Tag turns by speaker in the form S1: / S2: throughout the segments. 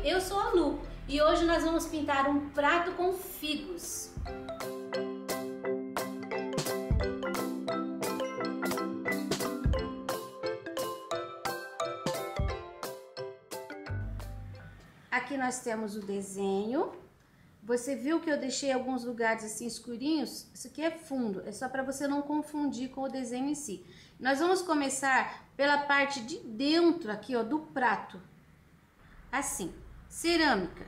S1: eu sou a Lu e hoje nós vamos pintar um prato com figos. Aqui nós temos o desenho. Você viu que eu deixei alguns lugares assim escurinhos? Isso aqui é fundo, é só para você não confundir com o desenho em si. Nós vamos começar pela parte de dentro aqui, ó, do prato. Assim, cerâmica.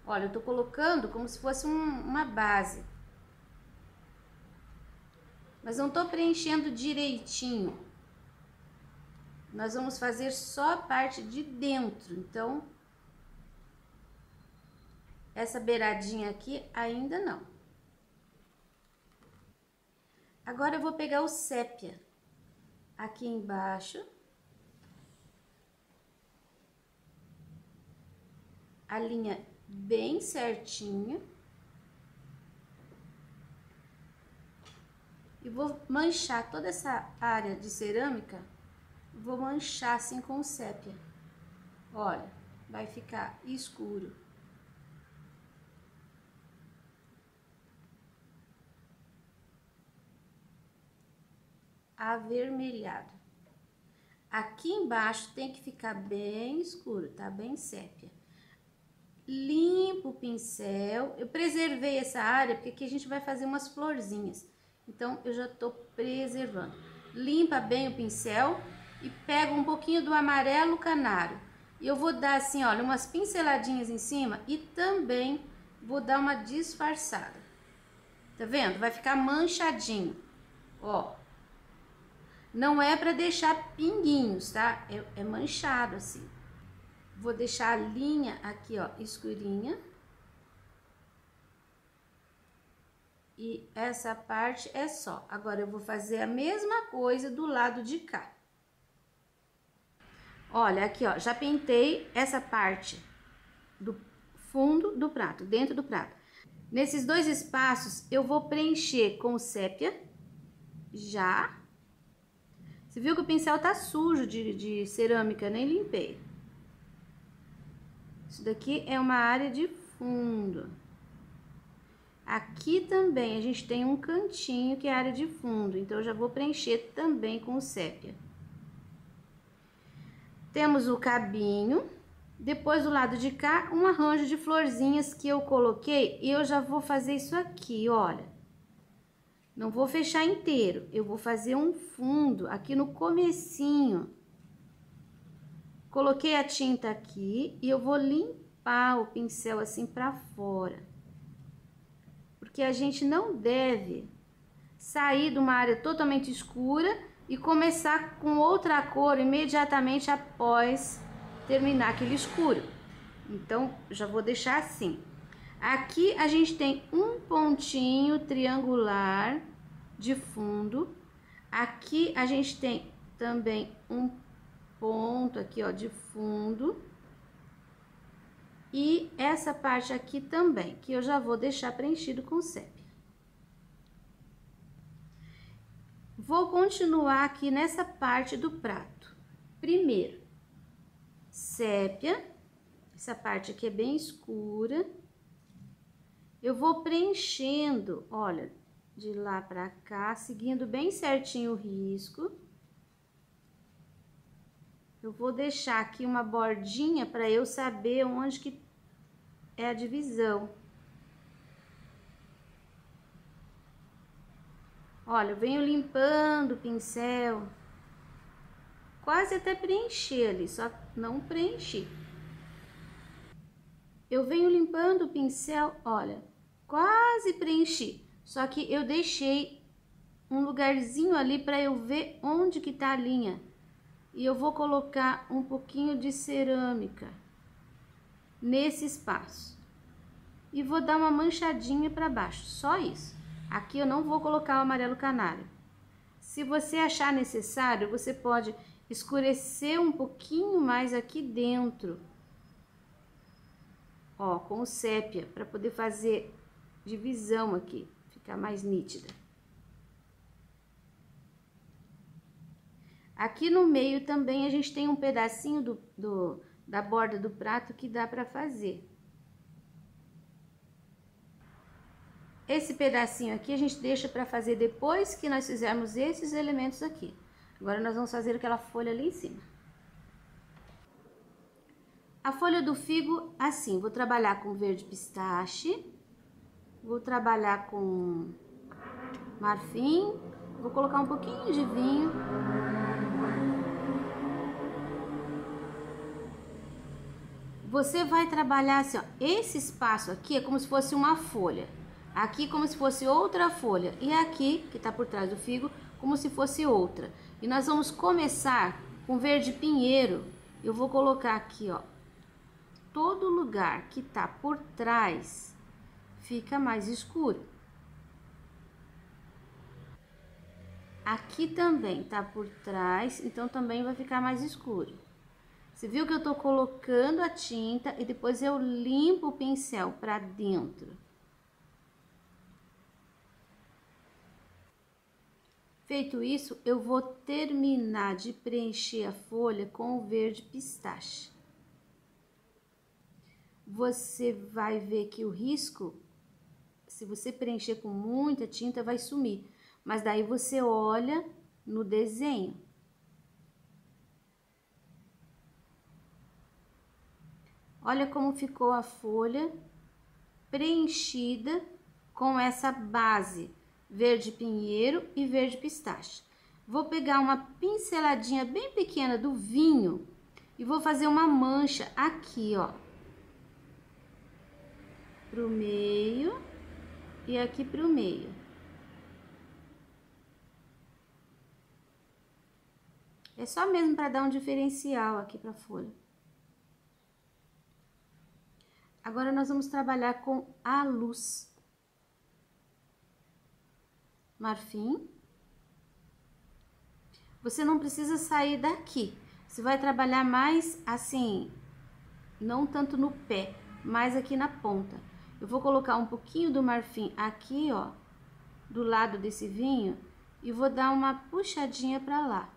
S1: Olha, eu tô colocando como se fosse uma base. Mas não tô preenchendo direitinho. Nós vamos fazer só a parte de dentro, então... essa beiradinha aqui ainda não. Agora eu vou pegar o sépia aqui embaixo. A linha bem certinha. E vou manchar toda essa área de cerâmica. Vou manchar assim com o sépia. Olha, vai ficar escuro. Avermelhado. Aqui embaixo tem que ficar bem escuro, tá? Bem sépia. Limpo o pincel. Eu preservei essa área porque aqui a gente vai fazer umas florzinhas. Então, eu já tô preservando. Limpa bem o pincel e pega um pouquinho do amarelo canário. E eu vou dar assim, olha, umas pinceladinhas em cima e também vou dar uma disfarçada. Tá vendo? Vai ficar manchadinho, ó. Não é para deixar pinguinhos, tá? É manchado assim. Vou deixar a linha aqui, ó, escurinha. E essa parte é só. Agora eu vou fazer a mesma coisa do lado de cá. Olha, aqui, ó, já pintei essa parte do fundo do prato, dentro do prato. Nesses dois espaços eu vou preencher com sépia, já. Você viu que o pincel tá sujo de cerâmica, nem limpei. Isso daqui é uma área de fundo. Aqui também a gente tem um cantinho que é a área de fundo, então eu já vou preencher também com sépia. Temos o cabinho, depois do lado de cá um arranjo de florzinhas que eu coloquei e eu já vou fazer isso aqui, olha. Não vou fechar inteiro, eu vou fazer um fundo aqui no comecinho. Coloquei a tinta aqui e eu vou limpar o pincel assim pra fora. Porque a gente não deve sair de uma área totalmente escura e começar com outra cor imediatamente após terminar aquele escuro. Então, já vou deixar assim. Aqui a gente tem um pontinho triangular de fundo. Aqui a gente tem também um ponto aqui, ó, de fundo. E essa parte aqui também, que eu já vou deixar preenchido com sépia. Vou continuar aqui nessa parte do prato. Primeiro, sépia. Essa parte aqui é bem escura. Eu vou preenchendo, olha, de lá pra cá, seguindo bem certinho o risco. Eu vou deixar aqui uma bordinha para eu saber onde que é a divisão. Olha, eu venho limpando o pincel, quase até preencher ali, só não preenchi. Eu venho limpando o pincel, olha, quase preenchi, só que eu deixei um lugarzinho ali para eu ver onde que tá a linha. E eu vou colocar um pouquinho de cerâmica nesse espaço. E vou dar uma manchadinha para baixo, só isso. Aqui eu não vou colocar o amarelo canário. Se você achar necessário, você pode escurecer um pouquinho mais aqui dentro. Ó, com o sépia, para poder fazer divisão aqui, ficar mais nítida. Aqui no meio também a gente tem um pedacinho da borda do prato que dá para fazer. Esse pedacinho aqui a gente deixa para fazer depois que nós fizermos esses elementos aqui. Agora nós vamos fazer aquela folha ali em cima. A folha do figo, assim, vou trabalhar com verde pistache, vou trabalhar com marfim, vou colocar um pouquinho de vinho. Você vai trabalhar assim, ó, esse espaço aqui é como se fosse uma folha. Aqui como se fosse outra folha. E aqui, que tá por trás do figo, como se fosse outra. E nós vamos começar com verde pinheiro. Eu vou colocar aqui, ó. Todo lugar que tá por trás fica mais escuro. Aqui também tá por trás, então também vai ficar mais escuro. Você viu que eu tô colocando a tinta e depois eu limpo o pincel pra dentro. Feito isso, eu vou terminar de preencher a folha com o verde pistache. Você vai ver que o risco, se você preencher com muita tinta, vai sumir. Mas daí você olha no desenho. Olha como ficou a folha preenchida com essa base verde pinheiro e verde pistache. Vou pegar uma pinceladinha bem pequena do vinho e vou fazer uma mancha aqui, ó, pro meio e aqui pro meio. É só mesmo para dar um diferencial aqui pra folha. Agora nós vamos trabalhar com a luz. Marfim. Você não precisa sair daqui. Você vai trabalhar mais assim, não tanto no pé, mais aqui na ponta. Eu vou colocar um pouquinho do marfim aqui, ó, do lado desse vinho e vou dar uma puxadinha pra lá.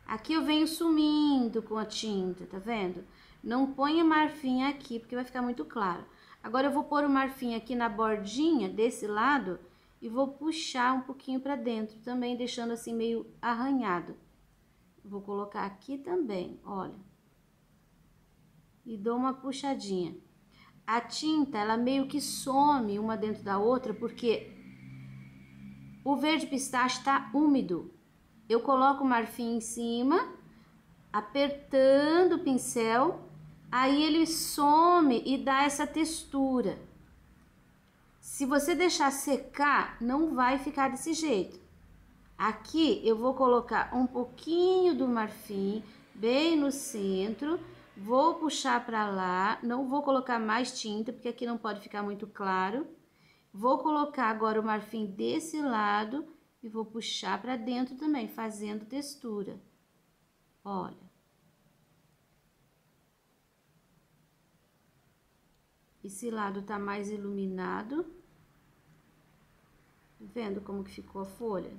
S1: Aqui eu venho sumindo com a tinta, tá vendo? Não ponha marfim aqui, porque vai ficar muito claro. Agora eu vou pôr o marfim aqui na bordinha desse lado e vou puxar um pouquinho pra dentro também, deixando assim meio arranhado. Vou colocar aqui também, olha. E dou uma puxadinha. A tinta, ela meio que some uma dentro da outra, porque o verde pistache tá úmido. Eu coloco o marfim em cima, apertando o pincel, aí ele some e dá essa textura. Se você deixar secar, não vai ficar desse jeito. Aqui eu vou colocar um pouquinho do marfim bem no centro, vou puxar para lá, não vou colocar mais tinta, porque aqui não pode ficar muito claro. Vou colocar agora o marfim desse lado e vou puxar para dentro também, fazendo textura. Olha. Esse lado tá mais iluminado. Vendo como que ficou a folha?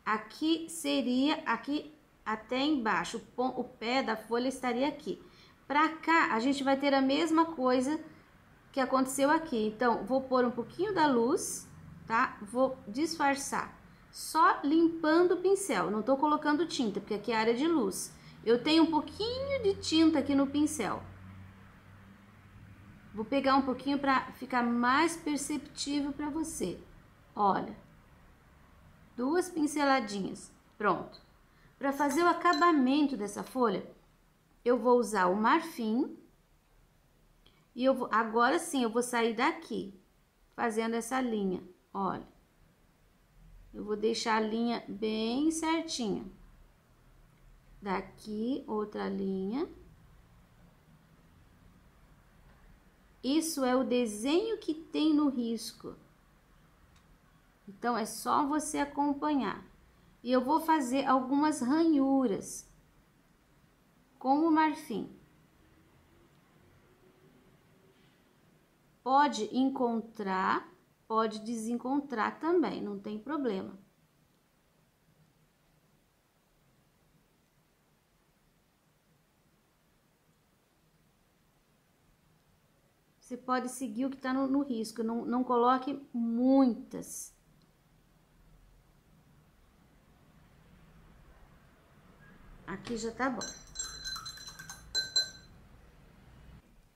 S1: Aqui seria, aqui até embaixo, o pé da folha estaria aqui. Pra cá, a gente vai ter a mesma coisa que aconteceu aqui. Então, vou pôr um pouquinho da luz, tá? Vou disfarçar. Só limpando o pincel, não tô colocando tinta, porque aqui é área de luz. Eu tenho um pouquinho de tinta aqui no pincel. Vou pegar um pouquinho para ficar mais perceptível para você. Olha, 2 pinceladinhas, pronto. Para fazer o acabamento dessa folha, eu vou usar o marfim e agora sim eu vou sair daqui, fazendo essa linha, olha. Eu vou deixar a linha bem certinha. Daqui, outra linha. Isso é o desenho que tem no risco. Então, é só você acompanhar. E eu vou fazer algumas ranhuras com o marfim. Pode encontrar, pode desencontrar também, não tem problema. Você pode seguir o que tá no risco, não coloque muitas. Aqui já tá bom.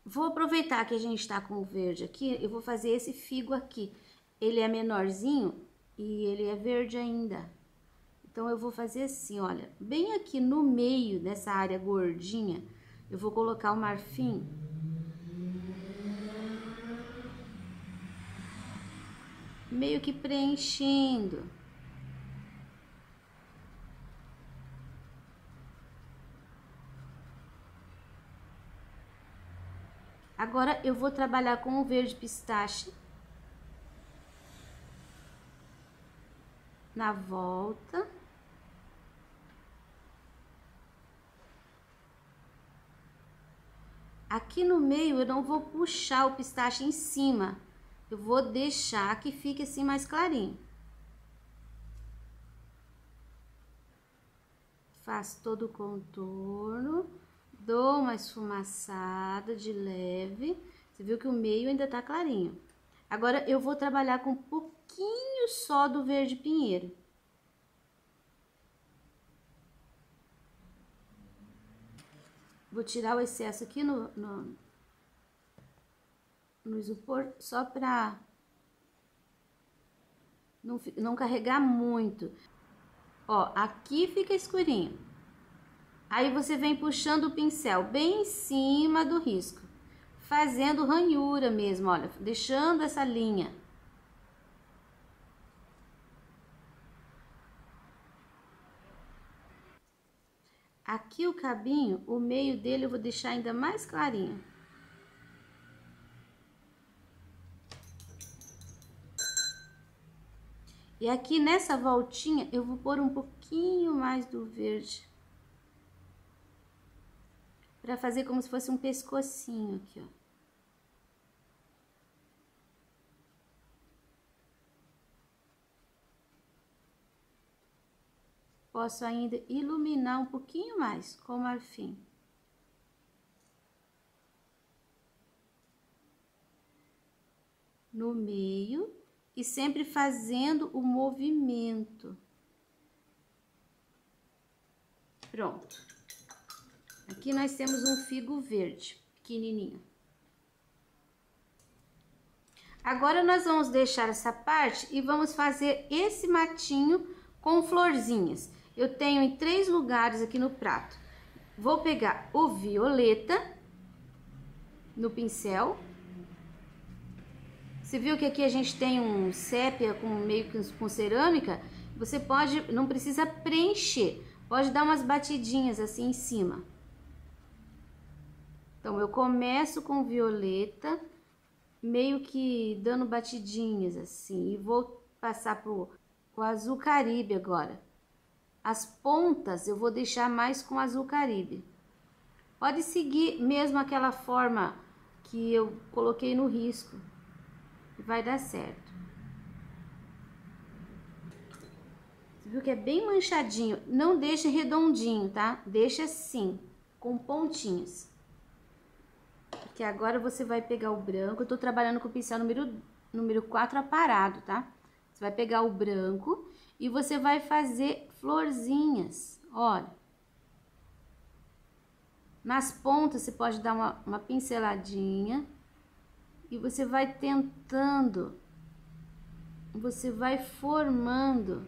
S1: Vou aproveitar que a gente tá com o verde aqui, eu vou fazer esse figo aqui. Ele é menorzinho e ele é verde ainda. Então, eu vou fazer assim, olha, bem aqui no meio dessa área gordinha, eu vou colocar o marfim. Meio que preenchendo. Agora, eu vou trabalhar com o verde pistache. Na volta. Aqui no meio, eu não vou puxar o pistache em cima. Eu vou deixar que fique assim mais clarinho. Faço todo o contorno. Dou uma esfumaçada de leve. Você viu que o meio ainda tá clarinho. Agora, eu vou trabalhar com um pouquinho só do verde pinheiro. Vou tirar o excesso aqui no isopor, só pra não carregar muito. Ó, aqui fica escurinho. Aí, você vem puxando o pincel bem em cima do risco, fazendo ranhura mesmo, olha, deixando essa linha. Aqui o cabinho, o meio dele eu vou deixar ainda mais clarinho. E aqui nessa voltinha eu vou pôr um pouquinho mais do verde. Pra fazer como se fosse um pescocinho aqui, ó. Posso ainda iluminar um pouquinho mais com o marfim. No meio e sempre fazendo o movimento. Pronto. Aqui nós temos um figo verde, pequenininho. Agora, nós vamos deixar essa parte e vamos fazer esse matinho com florzinhas. Eu tenho em 3 lugares aqui no prato. Vou pegar o violeta no pincel. Você viu que aqui a gente tem um sépia meio que com cerâmica? Você pode, não precisa preencher, pode dar umas batidinhas assim em cima. Então, eu começo com violeta, meio que dando batidinhas assim, e vou passar pro azul caribe agora. As pontas eu vou deixar mais com azul caribe. Pode seguir mesmo aquela forma que eu coloquei no risco, vai dar certo. Você viu que é bem manchadinho, não deixa redondinho, tá? Deixa assim, com pontinhas. Que agora você vai pegar o branco, eu tô trabalhando com o pincel número 4 aparado, tá? Você vai pegar o branco e você vai fazer florzinhas, olha. Nas pontas você pode dar uma pinceladinha e você vai tentando, você vai formando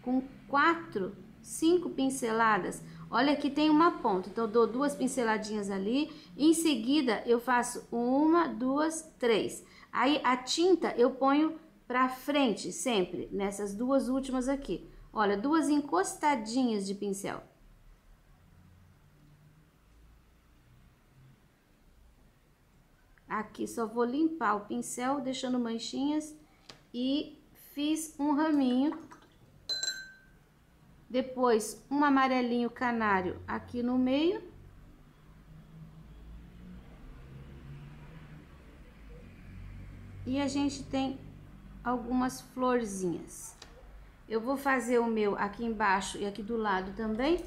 S1: com 4, 5 pinceladas. Olha, aqui tem uma ponta, então eu dou 2 pinceladinhas ali, em seguida eu faço 1, 2, 3. Aí a tinta eu ponho pra frente sempre, nessas 2 últimas aqui. Olha, 2 encostadinhas de pincel. Aqui só vou limpar o pincel, deixando manchinhas, e fiz um raminho. Depois, um amarelinho canário aqui no meio. E a gente tem algumas florzinhas. Eu vou fazer o meu aqui embaixo e aqui do lado também,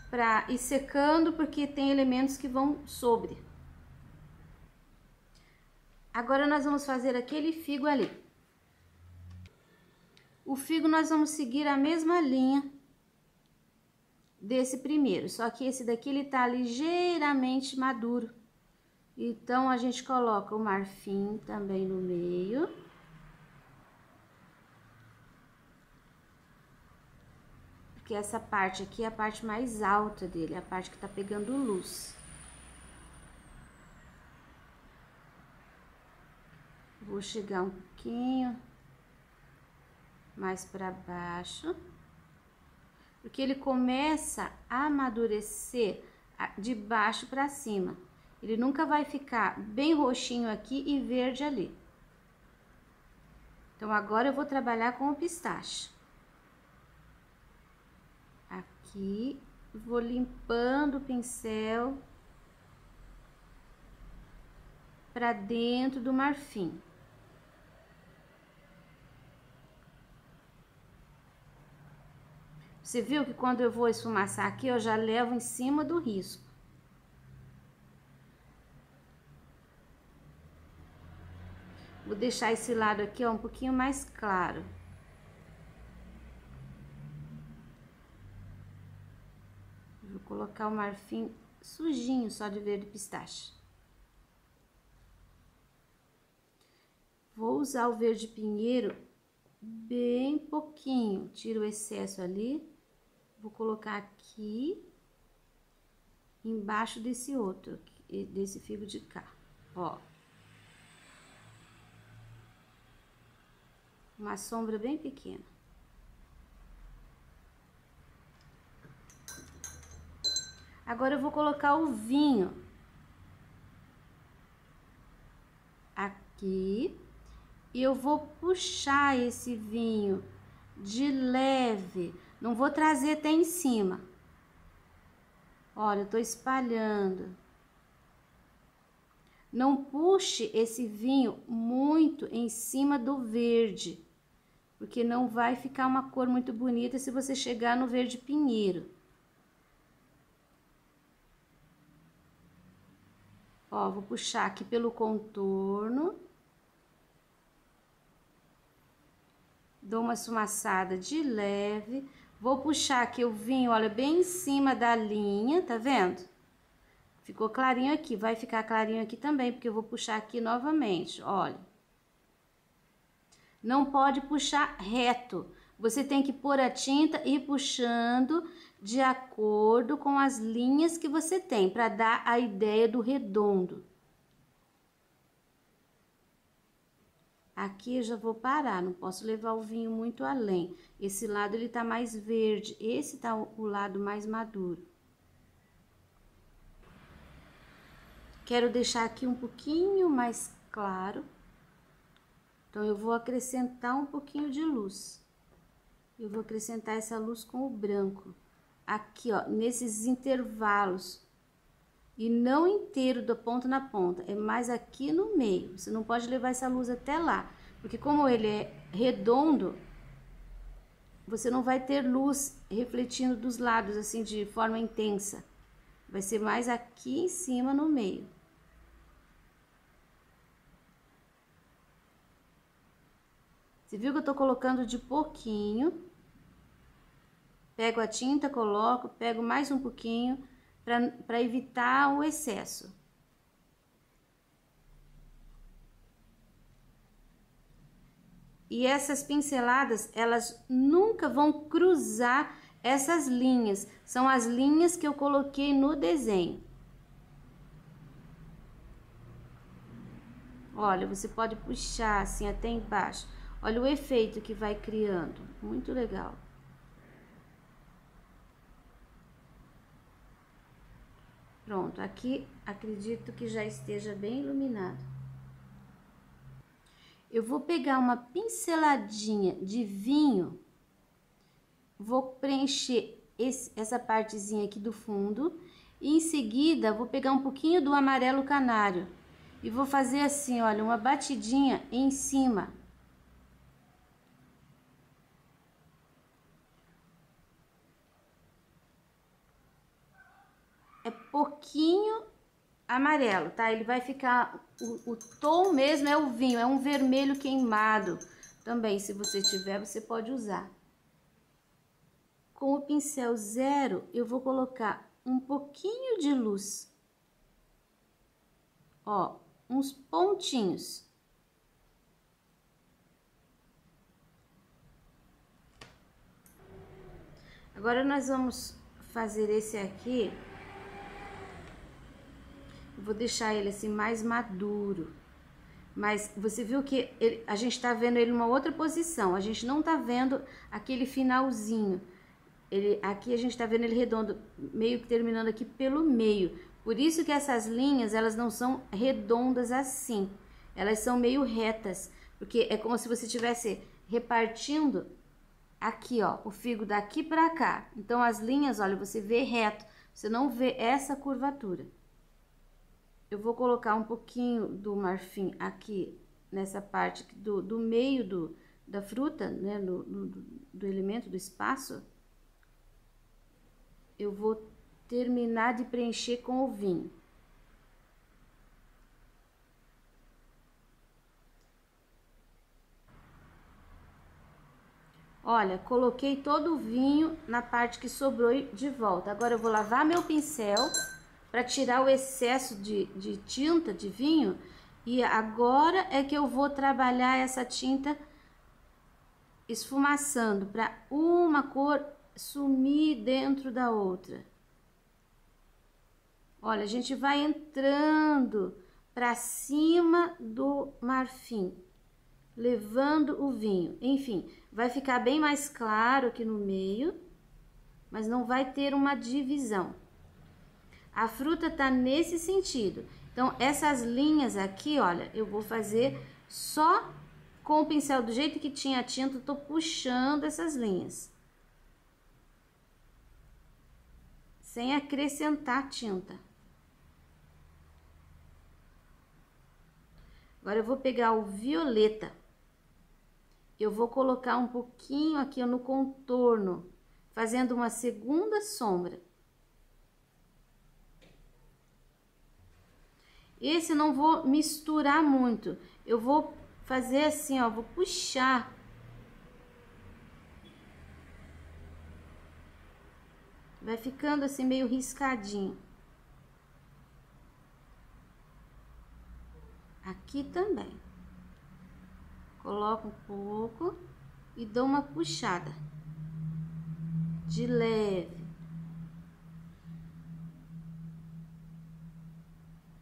S1: pra ir secando, porque tem elementos que vão sobre. Agora nós vamos fazer aquele figo ali. O figo nós vamos seguir a mesma linha desse primeiro, só que esse daqui ele tá ligeiramente maduro. Então, a gente coloca o marfim também no meio. Porque essa parte aqui é a parte mais alta dele, é a parte que tá pegando luz. Vou chegar um pouquinho mais para baixo. Porque ele começa a amadurecer de baixo para cima. Ele nunca vai ficar bem roxinho aqui e verde ali. Então, agora eu vou trabalhar com o pistache. Aqui, vou limpando o pincel para dentro do marfim. Você viu que quando eu vou esfumaçar aqui, eu já levo em cima do risco. Vou deixar esse lado aqui, ó, um pouquinho mais claro. Vou colocar o marfim sujinho só de verde pistache. Vou usar o verde pinheiro bem pouquinho. Tiro o excesso ali. Vou colocar aqui embaixo desse outro, desse figo de cá, ó. Uma sombra bem pequena. Agora eu vou colocar o vinho aqui e eu vou puxar esse vinho de leve, não vou trazer até em cima. Olha, eu tô espalhando. Não puxe esse vinho muito em cima do verde, porque não vai ficar uma cor muito bonita se você chegar no verde pinheiro. Ó, vou puxar aqui pelo contorno. Dou uma esfumaçada de leve. Vou puxar aqui o vinho, olha, bem em cima da linha, tá vendo? Ficou clarinho aqui, vai ficar clarinho aqui também, porque eu vou puxar aqui novamente, olha. Não pode puxar reto. Você tem que pôr a tinta e ir puxando de acordo com as linhas que você tem, para dar a ideia do redondo. Aqui eu já vou parar, não posso levar o vinho muito além. Esse lado ele tá mais verde, esse tá o lado mais maduro. Quero deixar aqui um pouquinho mais claro. Então, eu vou acrescentar um pouquinho de luz. Eu vou acrescentar essa luz com o branco. Aqui, ó, nesses intervalos. E não inteiro da ponta na ponta, é mais aqui no meio. Você não pode levar essa luz até lá, porque como ele é redondo, você não vai ter luz refletindo dos lados, assim, de forma intensa. Vai ser mais aqui em cima no meio. Você viu que eu tô colocando de pouquinho. Pego a tinta, coloco, pego mais um pouquinho para evitar o excesso. E essas pinceladas, elas nunca vão cruzar essas linhas. São as linhas que eu coloquei no desenho. Olha, você pode puxar assim até embaixo. Olha o efeito que vai criando. Muito legal. Pronto, aqui acredito que já esteja bem iluminado. Eu vou pegar uma pinceladinha de vinho, vou preencher essa partezinha aqui do fundo e em seguida vou pegar um pouquinho do amarelo canário e vou fazer assim, olha, uma batidinha em cima. É pouquinho amarelo, tá? Ele vai ficar, o tom mesmo é o vinho, é um vermelho queimado. Também, se você tiver, você pode usar. Com o pincel 0, eu vou colocar um pouquinho de luz. Ó, uns pontinhos. Agora, nós vamos fazer esse aqui. Eu vou deixar ele assim mais maduro. Mas você viu que a gente tá vendo ele numa outra posição. A gente não tá vendo aquele finalzinho. Aqui a gente tá vendo ele redondo, meio que terminando aqui pelo meio. Por isso que essas linhas, elas não são redondas assim. Elas são meio retas. Porque é como se você estivesse repartindo aqui, ó, o figo daqui pra cá. Então, as linhas, olha, você vê reto. Você não vê essa curvatura. Eu vou colocar um pouquinho do marfim aqui nessa parte do meio da fruta, né, do elemento, do espaço. Eu vou terminar de preencher com o vinho. Olha, coloquei todo o vinho na parte que sobrou de volta. Agora eu vou lavar meu pincel para tirar o excesso de tinta, de vinho. E agora é que eu vou trabalhar essa tinta esfumaçando para uma cor sumir dentro da outra. Olha, a gente vai entrando para cima do marfim, levando o vinho. Enfim, vai ficar bem mais claro aqui no meio, mas não vai ter uma divisão. A fruta tá nesse sentido. Então, essas linhas aqui, olha, eu vou fazer só com o pincel do jeito que tinha a tinta, eu tô puxando essas linhas. Sem acrescentar tinta. Agora, eu vou pegar o violeta. Eu vou colocar um pouquinho aqui no contorno, fazendo uma segunda sombra. Esse eu não vou misturar muito. Eu vou fazer assim, ó, vou puxar. Vai ficando assim meio riscadinho. Aqui também. Coloco um pouco e dou uma puxada de leve.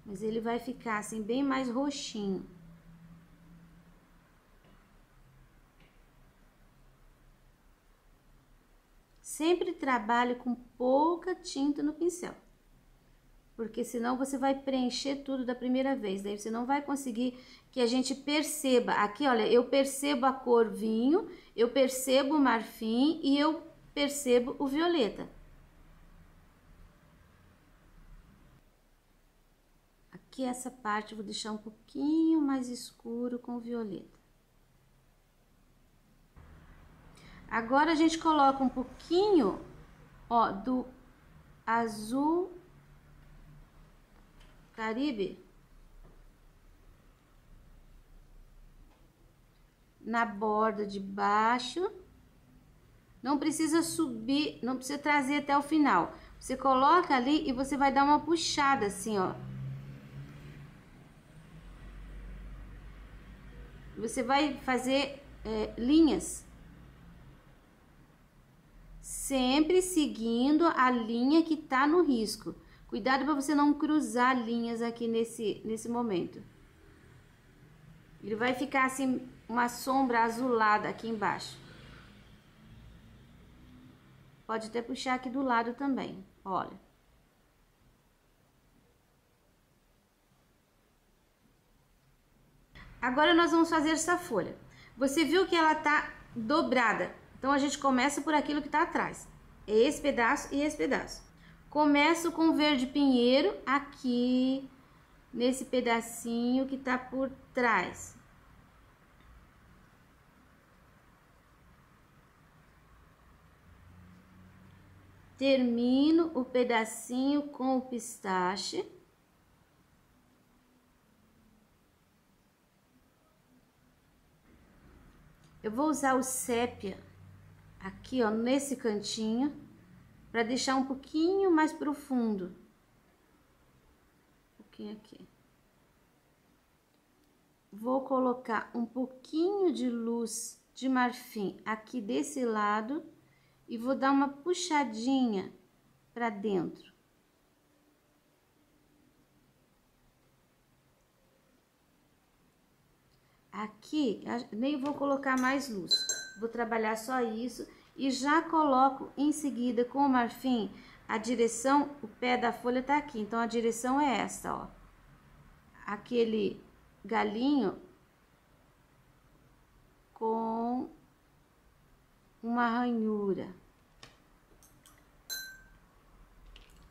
S1: Mas ele vai ficar assim bem mais roxinho. Sempre trabalhe com pouca tinta no pincel. Porque senão você vai preencher tudo da primeira vez. Daí você não vai conseguir que a gente perceba. Aqui, olha, eu percebo a cor vinho, eu percebo o marfim e eu percebo o violeta. Aqui essa parte eu vou deixar um pouquinho mais escuro com o violeta. Agora a gente coloca um pouquinho, ó, do azul Caribe na borda de baixo. Não precisa subir, não precisa trazer até o final. Você coloca ali e você vai dar uma puxada assim, ó. Você vai fazer linhas. Sempre seguindo a linha que tá no risco. Cuidado para você não cruzar linhas aqui nesse momento. Ele vai ficar assim, uma sombra azulada aqui embaixo. Pode até puxar aqui do lado também, olha. Agora nós vamos fazer essa folha. Você viu que ela tá dobrada. Então, a gente começa por aquilo que tá atrás. É esse pedaço e esse pedaço. Começo com o verde pinheiro aqui, nesse pedacinho que tá por trás. Termino o pedacinho com o pistache. Eu vou usar o sépia aqui, ó, nesse cantinho, para deixar um pouquinho mais profundo. Um pouquinho aqui. Vou colocar um pouquinho de luz de marfim aqui desse lado e vou dar uma puxadinha para dentro. Aqui, nem vou colocar mais luz, vou trabalhar só isso e já coloco em seguida com o marfim a direção, o pé da folha tá aqui, então a direção é esta, ó. Aquele galinho com uma ranhura.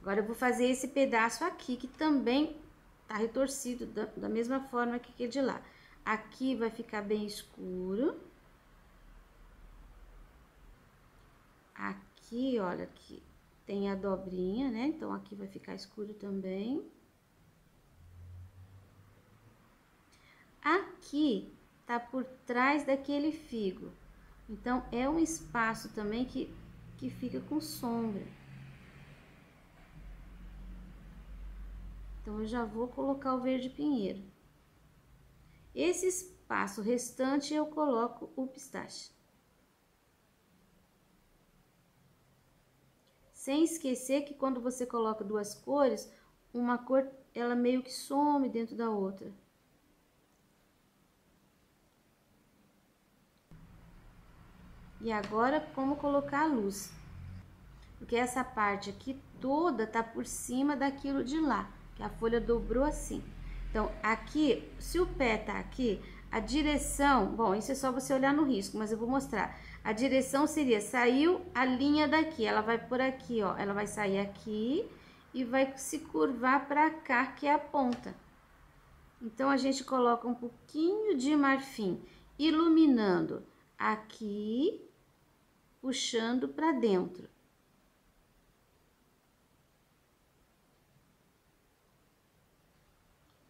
S1: Agora eu vou fazer esse pedaço aqui, que também tá retorcido da mesma forma que aquele de lá. Aqui vai ficar bem escuro. Aqui, olha, aqui tem a dobrinha, né? Então, aqui vai ficar escuro também. Aqui tá por trás daquele figo. Então, é um espaço também que fica com sombra. Então, eu já vou colocar o verde pinheiro. Esse espaço restante eu coloco o pistache. Sem esquecer que quando você coloca duas cores, uma cor, ela meio que some dentro da outra. E agora, como colocar a luz? Porque essa parte aqui toda tá por cima daquilo de lá, que a folha dobrou assim. Então, aqui, se o pé tá aqui, a direção... Bom, isso é só você olhar no risco, mas eu vou mostrar. A direção seria, saiu a linha daqui, ela vai por aqui, ó. Ela vai sair aqui e vai se curvar pra cá, que é a ponta. Então, a gente coloca um pouquinho de marfim, iluminando aqui, puxando pra dentro.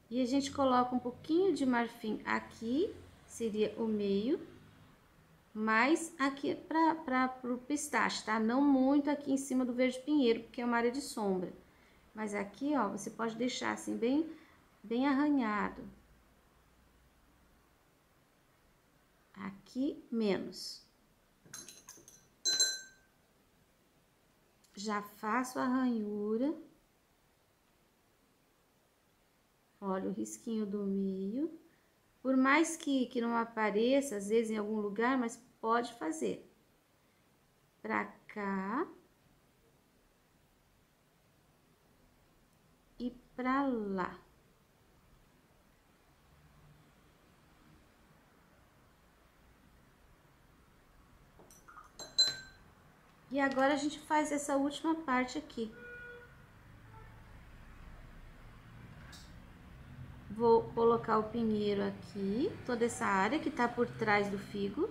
S1: E a gente coloca um pouquinho de marfim aqui, seria o meio, mais aqui para o pistache, tá? Não muito aqui em cima do verde pinheiro, porque é uma área de sombra. Mas aqui, ó, você pode deixar assim, bem arranhado. Aqui, menos. Já faço a ranhura. Olha o risquinho do meio. Por mais que não apareça, às vezes em algum lugar, mas pode fazer. Pra cá. E pra lá. E agora a gente faz essa última parte aqui. Vou colocar o pinheiro aqui, toda essa área que tá por trás do figo.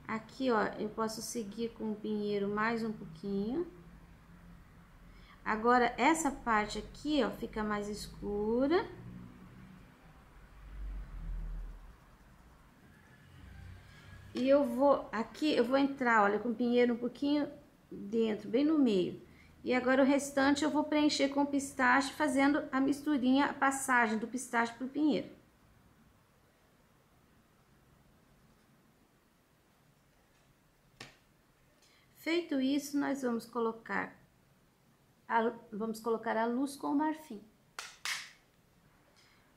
S1: Aqui, ó, eu posso seguir com o pinheiro mais um pouquinho. Agora, essa parte aqui, ó, fica mais escura. E eu vou, aqui, eu vou entrar, olha, com o pinheiro um pouquinho dentro, bem no meio. E agora o restante eu vou preencher com pistache, fazendo a misturinha, a passagem do pistache pro pinheiro. Feito isso, nós vamos colocar a luz com o marfim.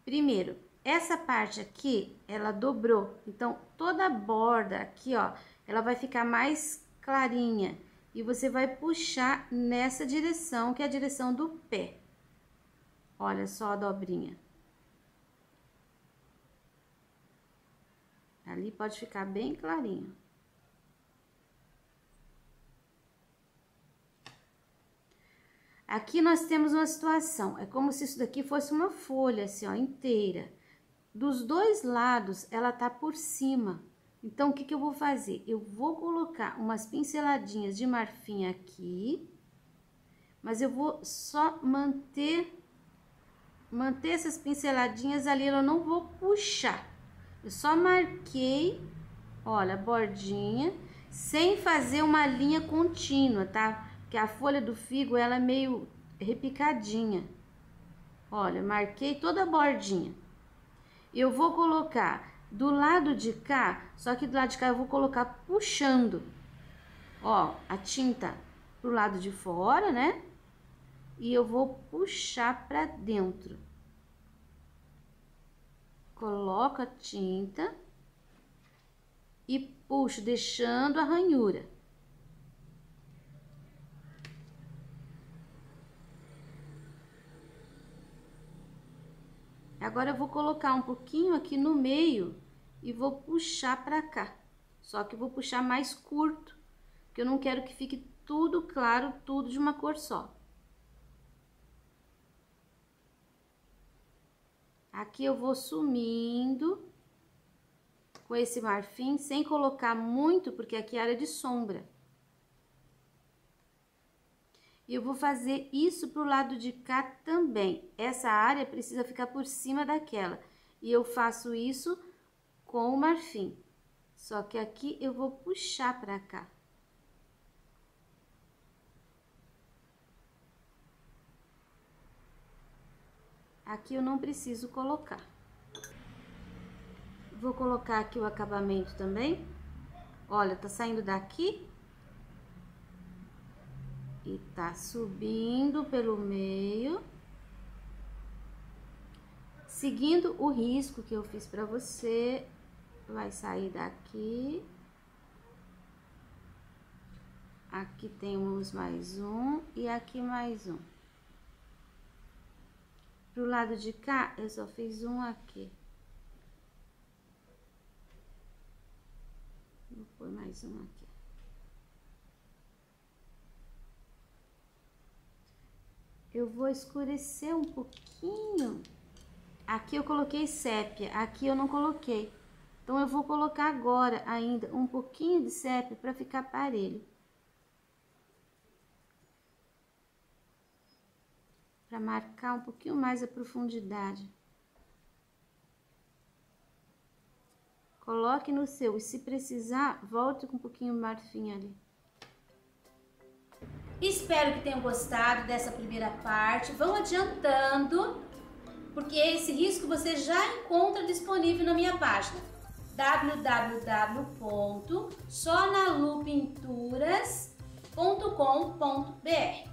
S1: Primeiro, essa parte aqui, ela dobrou, então toda a borda aqui, ó, ela vai ficar mais clarinha. E você vai puxar nessa direção, que é a direção do pé. Olha só a dobrinha. Ali pode ficar bem clarinho. Aqui nós temos uma situação, é como se isso daqui fosse uma folha, assim, ó, inteira. Dos dois lados, ela tá por cima. Então, o que que eu vou fazer? Eu vou colocar umas pinceladinhas de marfim aqui, mas eu vou só manter manter essas pinceladinhas ali, eu não vou puxar. Eu só marquei, olha, a bordinha, sem fazer uma linha contínua, tá? Porque a folha do figo, ela é meio repicadinha. Olha, marquei toda a bordinha. Eu vou colocar do lado de cá, só que do lado de cá eu vou colocar puxando, ó, a tinta pro lado de fora, né? E eu vou puxar pra dentro. Coloco a tinta e puxo, deixando a ranhura. Agora eu vou colocar um pouquinho aqui no meio e vou puxar pra cá. Só que eu vou puxar mais curto, porque eu não quero que fique tudo claro, tudo de uma cor só. Aqui eu vou sumindo com esse marfim, sem colocar muito, porque aqui é área de sombra. E eu vou fazer isso pro lado de cá também. Essa área precisa ficar por cima daquela. E eu faço isso com o marfim. Só que aqui eu vou puxar pra cá. Aqui eu não preciso colocar. Vou colocar aqui o acabamento também. Olha, tá saindo daqui e tá subindo pelo meio, seguindo o risco que eu fiz pra você. Vai sair daqui. Aqui temos mais um e aqui mais um. Pro lado de cá, eu só fiz um aqui. Vou pôr mais um aqui. Eu vou escurecer um pouquinho. Aqui eu coloquei sépia, aqui eu não coloquei. Então, eu vou colocar agora ainda um pouquinho de sépia para ficar parelho. Para marcar um pouquinho mais a profundidade. Coloque no seu, e se precisar, volte com um pouquinho de marfim ali. Espero que tenham gostado dessa primeira parte. Vão adiantando, porque esse risco você já encontra disponível na minha página www.sonalupinturas.com.br.